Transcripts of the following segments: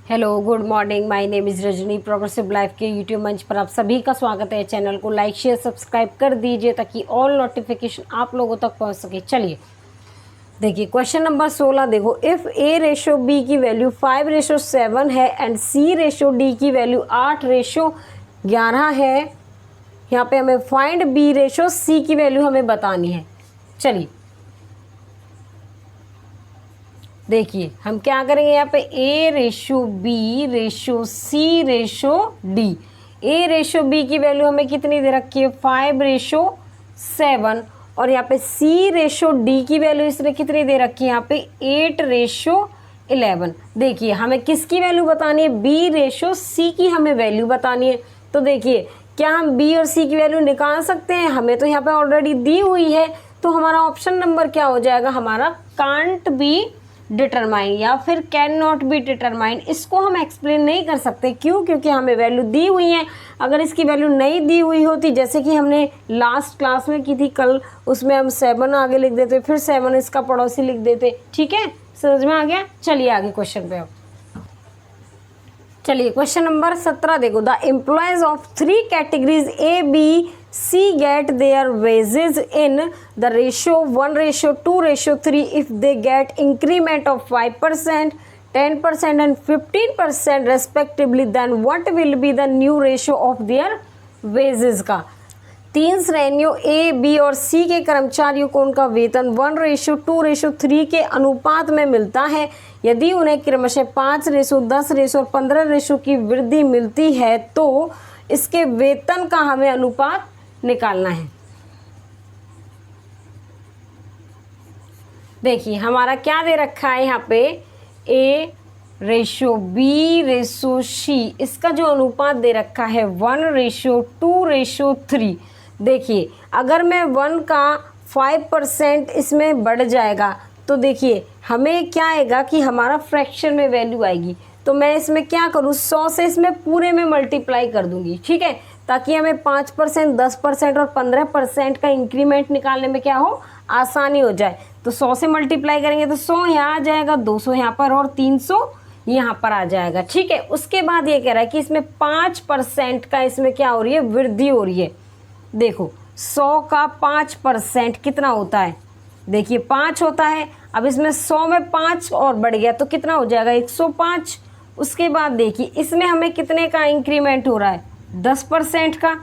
Hello, good morning. My name is Rajni. Progressive life के YouTube मंच पर आप सभी का स्वागत है। चैनल को लाइक शेयर सब्सक्राइब कर दीजिए ताकि ऑल नोटिफिकेशन आप लोगों तक पहुंच सके। चलिए देखिए क्वेश्चन नंबर 16 देखो। इफ़ ए रेशो बी की वैल्यू 5:7 है एंड सी रेशो डी की वैल्यू 8:11 है। यहाँ पे हमें फाइंड बी रेशो सी की वैल्यू हमें बतानी है। चलिए देखिए हम क्या करेंगे, यहाँ पे ए रेशो बी रेशो सी रेशो डी। ए रेशो बी की वैल्यू हमें कितनी दे रखी है 5:7 और यहाँ पे सी रेशो डी की वैल्यू इसने कितनी दे रखी है यहाँ पे 8:11। देखिए हमें किसकी वैल्यू बतानी है, बी रेशो सी की हमें वैल्यू बतानी है। तो देखिए क्या हम बी और सी की वैल्यू निकाल सकते हैं, हमें तो यहाँ पे ऑलरेडी दी हुई है। तो हमारा ऑप्शन नंबर क्या हो जाएगा, हमारा कांट बी डिटरमाइन या फिर कैन नॉट बी डिटरमाइन। इसको हम एक्सप्लेन नहीं कर सकते, क्यों? क्योंकि हमें वैल्यू दी हुई है। अगर इसकी वैल्यू नहीं दी हुई होती, जैसे कि हमने लास्ट क्लास में की थी कल, उसमें हम 7 आगे लिख देते, फिर 7 इसका पड़ोसी लिख देते। ठीक है, समझ में आ गया। चलिए आगे क्वेश्चन पे। चलिए क्वेश्चन नंबर 17 देखो। The employees of 3 categories A B C get their wages in the ratio 1:2:3 if they get increment of 5%, 10% and 15% respectively, then what will be the new ratio of their wages का। 3 श्रेणियों A B और सी के कर्मचारियों को उनका वेतन 1:2:3 के अनुपात में मिलता है। यदि उन्हें क्रमशः 5:10 और 15 की वृद्धि मिलती है तो इसके वेतन का हमें अनुपात निकालना है। देखिए हमारा क्या दे रखा है यहाँ पे, ए रेशो बी रेशो सी, इसका जो अनुपात दे रखा है 1:2:3। देखिए अगर मैं 1 का 5% इसमें बढ़ जाएगा तो देखिए हमें क्या आएगा कि हमारा फ्रैक्शन में वैल्यू आएगी। तो मैं इसमें क्या करूँ, 100 से इसमें पूरे में मल्टीप्लाई कर दूंगी। ठीक है, ताकि हमें 5%, 10% और 15% का इंक्रीमेंट निकालने में क्या हो, आसानी हो जाए। तो 100 से मल्टीप्लाई करेंगे तो 100 यहाँ आ जाएगा, 200 यहाँ पर और 300 यहाँ पर आ जाएगा। ठीक है, उसके बाद ये कह रहा है कि इसमें 5% का इसमें क्या हो रही है, वृद्धि हो रही है। देखो 100 का 5% कितना होता है, देखिए 5 होता है। अब इसमें 100 में 5 और बढ़ गया तो कितना हो जाएगा 105। उसके बाद देखिए इसमें हमें कितने का इंक्रीमेंट हो रहा है, 10% का।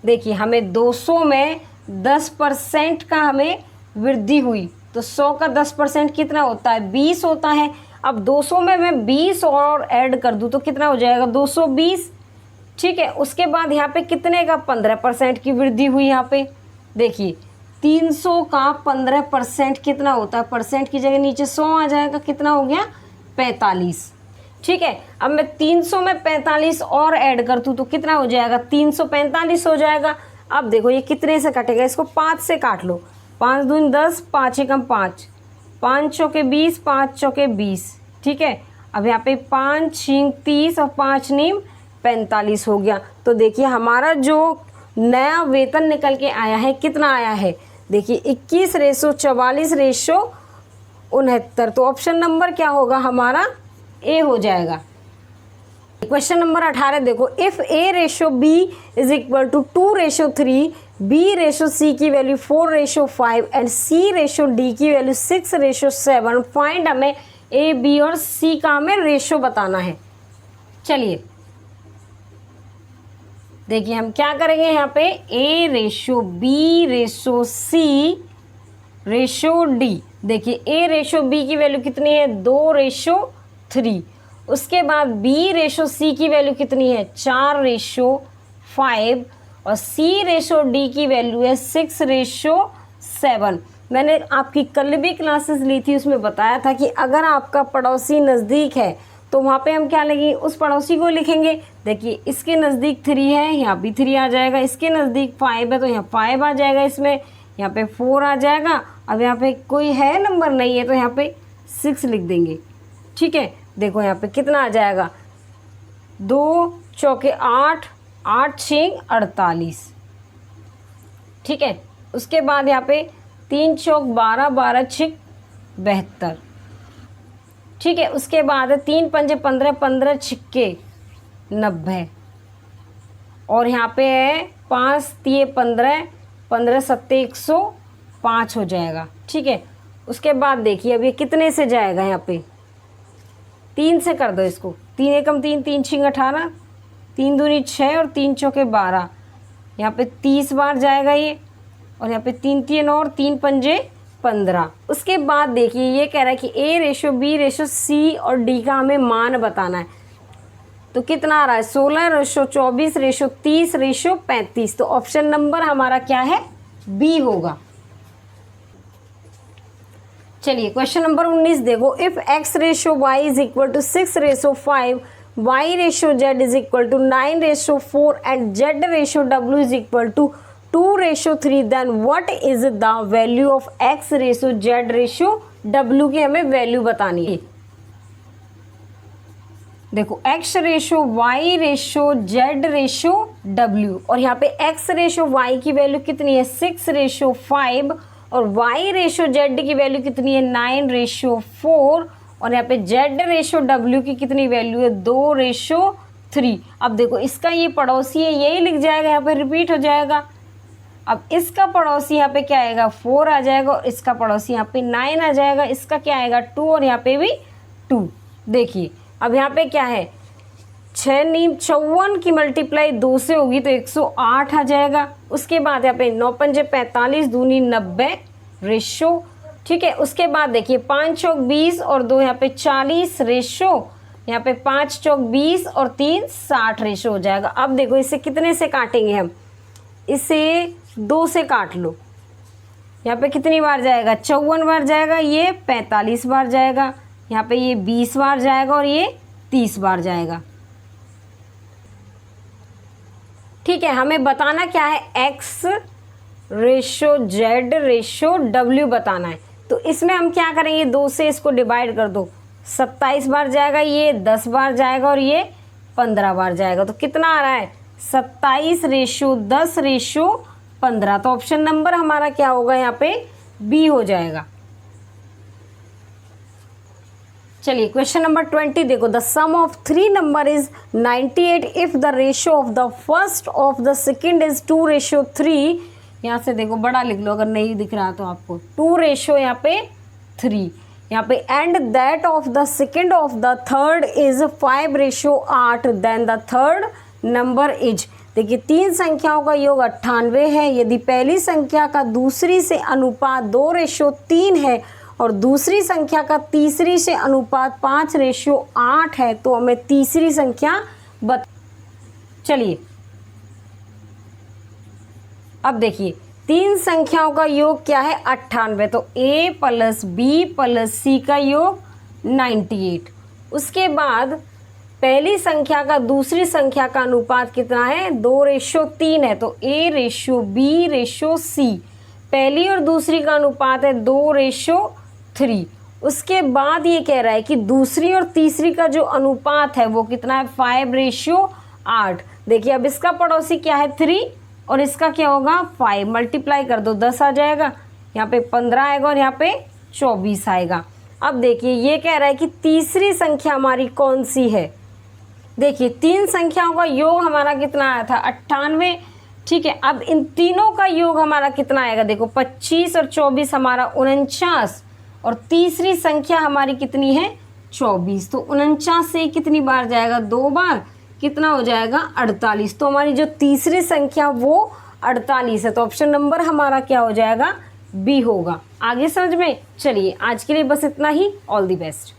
देखिए हमें 200 में 10% का हमें वृद्धि हुई तो 100 का 10% कितना होता है, 20 होता है। अब 200 में मैं 20 और ऐड कर दूँ तो कितना हो जाएगा 220। ठीक है, उसके बाद यहाँ पे कितने का 15% की वृद्धि हुई। यहाँ पे देखिए 300 का 15% कितना होता है, परसेंट की जगह नीचे 100 आ जाएगा, कितना हो गया 45। ठीक है, अब मैं 300 में 45 और ऐड कर दूँ तो कितना हो जाएगा 345 हो जाएगा। अब देखो ये कितने से कटेगा, इसको 5 से काट लो, 5 दूनी 10, 5 एकम 5, 5 चौके 20, 5 चौके 20। ठीक है, अब यहाँ पे 5 छींक 30 और 5 नीम 45 हो गया। तो देखिए हमारा जो नया वेतन निकल के आया है कितना आया है, देखिए 21:44:69। तो ऑप्शन नंबर क्या होगा हमारा, ए हो जाएगा। क्वेश्चन नंबर 18 देखो। If A ratio B is equal to 2:3, B ratio C की value 4:5 and C ratio D की वैल्यू 6:7, फाइंड हमें ए बी और सी का हमें रेशो बताना है। चलिए देखिए हम क्या करेंगे, यहाँ पे ए रेशो बी रेशो सी रेशो डी। देखिए ए रेशो बी की वैल्यू कितनी है 2:3। उसके बाद बी रेशो सी की वैल्यू कितनी है 4:5 और सी रेशो डी की वैल्यू है 6:7। मैंने आपकी कल भी क्लासेस ली थी, उसमें बताया था कि अगर आपका पड़ोसी नज़दीक है तो वहाँ पे हम क्या लेंगे, उस पड़ोसी को लिखेंगे। देखिए इसके नज़दीक 3 है, यहाँ भी 3 आ जाएगा। इसके नज़दीक 5 है तो यहाँ 5 आ जाएगा, इसमें यहाँ पे 4 आ जाएगा। अब यहाँ पे कोई है नंबर नहीं है तो यहाँ पे 6 लिख देंगे। ठीक है, देखो यहाँ पे कितना आ जाएगा, 2 चौके 8, 8 छींक 48। ठीक है, उसके बाद यहाँ पे 3 चौक 12, 12 छींक 72। ठीक है। उसके बाद 3 पंजे 15, 15 छिक्के 90, और यहाँ पे है 5 तिये 15, 15 सत्ते 105 हो जाएगा। ठीक है। उसके बाद देखिए अब ये कितने से जाएगा, यहाँ पे 3 से कर दो इसको, 3 एकम 3, 3 छिंग 18, 3 दूनी 6 और 3 चौके 12, यहाँ पे 30 बार जाएगा ये, और यहाँ पे 3 तिये 9 और 3 पंजे 15। उसके बाद देखिए ये कह रहा है कि A ratio B ratio C और D का हमें मान बताना है। तो कितना आ रहा है, 16 रेशो 24 रेशो 30 रेशो 35। तो ऑप्शन नंबर हमारा क्या है, बी होगा। चलिए क्वेश्चन नंबर 19 देखो, if x ratio y is equal to 6 ratio 5, y ratio z is equal to 9 ratio 4 and z ratio w is equal to 2 ratio 3, then what is the value of x ratio z ratio w की हमें value बतानी है। देखो x ratio y ratio z ratio w, और यहाँ पे x ratio y की value कितनी है 6 रेशो 5, और y रेशो z की वैल्यू कितनी है 9 रेशो 4, और यहाँ पे z रेशो w की कितनी वैल्यू है 2 रेशो 3। अब देखो इसका ये पड़ोसी है, यही लिख जाएगा, यहाँ पे रिपीट हो जाएगा। अब इसका पड़ोसी यहाँ पे क्या आएगा 4 आ जाएगा, और इसका पड़ोसी यहाँ पे 9 आ जाएगा, इसका क्या आएगा 2, और यहाँ पे भी 2। देखिए अब यहाँ पे क्या है 6 नीम 54 की मल्टीप्लाई 2 से होगी तो 108 आ जाएगा। उसके बाद यहाँ पे 9 पंजे 45 दूनी 90 रेशो। ठीक है। उसके बाद देखिए 5 चौक 20 और 2 यहाँ पे 40 रेशो, यहाँ पे 5 चौक 20 और 3 60 रेशो हो जाएगा। अब देखो इसे कितने से काटेंगे हम, इसे 2 से काट लो। यहाँ पे कितनी बार जाएगा 54 बार जाएगा, ये 45 बार जाएगा, यहाँ पे ये 20 बार जाएगा, और ये 30 बार जाएगा। ठीक है। हमें बताना क्या है x ratio z ratio w बताना है। तो इसमें हम क्या करेंगे 2 से इसको डिवाइड कर दो, 27 बार जाएगा, ये 10 बार जाएगा, और ये 15 बार जाएगा। तो कितना आ रहा है 27 रेशो 10 रेशो 15। तो ऑप्शन नंबर हमारा क्या होगा यहाँ पे बी हो जाएगा। चलिए क्वेश्चन नंबर 20 देखो, the sum of 3 number is 98 if the ratio of the first of the second is 2 ratio 3। यहाँ से देखो बड़ा लिख लो अगर नहीं दिख रहा तो आपको, 2 रेशो यहाँ पे 3, यहाँ पे and that of the second of the third is 5 ratio 8, then the third number is. देखिए 3 संख्याओं का योग 98 है, यदि पहली संख्या का दूसरी से अनुपात 2 रेशो 3 है और दूसरी संख्या का तीसरी से अनुपात 5 रेशो 8 है, तो हमें तीसरी संख्या चलिए अब देखिए 3 संख्याओं का योग क्या है 98, तो a प्लस बी प्लस सी का योग 98। उसके बाद पहली संख्या का दूसरी संख्या का अनुपात कितना है 2 रेशो 3 है, तो a रेशो बी रेशो सी, पहली और दूसरी का अनुपात है 2 रेशो 3। उसके बाद ये कह रहा है कि दूसरी और तीसरी का जो अनुपात है वो कितना है 5 रेशो 8। देखिए अब इसका पड़ोसी क्या है 3 और इसका क्या होगा 5, मल्टीप्लाई कर दो 10 आ जाएगा, यहाँ पे 15 आएगा और यहाँ पे 24 आएगा। अब देखिए ये कह रहा है कि तीसरी संख्या हमारी कौन सी है। देखिए 3 संख्याओं का योग हमारा कितना आया था 98। ठीक है, अब इन तीनों का योग हमारा कितना आएगा, देखो 25 और 24 हमारा 49, और तीसरी संख्या हमारी कितनी है 24, तो 49 से कितनी बार जाएगा 2 बार, कितना हो जाएगा 48। तो हमारी जो तीसरी संख्या वो 48 है, तो ऑप्शन नंबर हमारा क्या हो जाएगा बी होगा। आगे समझ में। चलिए आज के लिए बस इतना ही। All the best.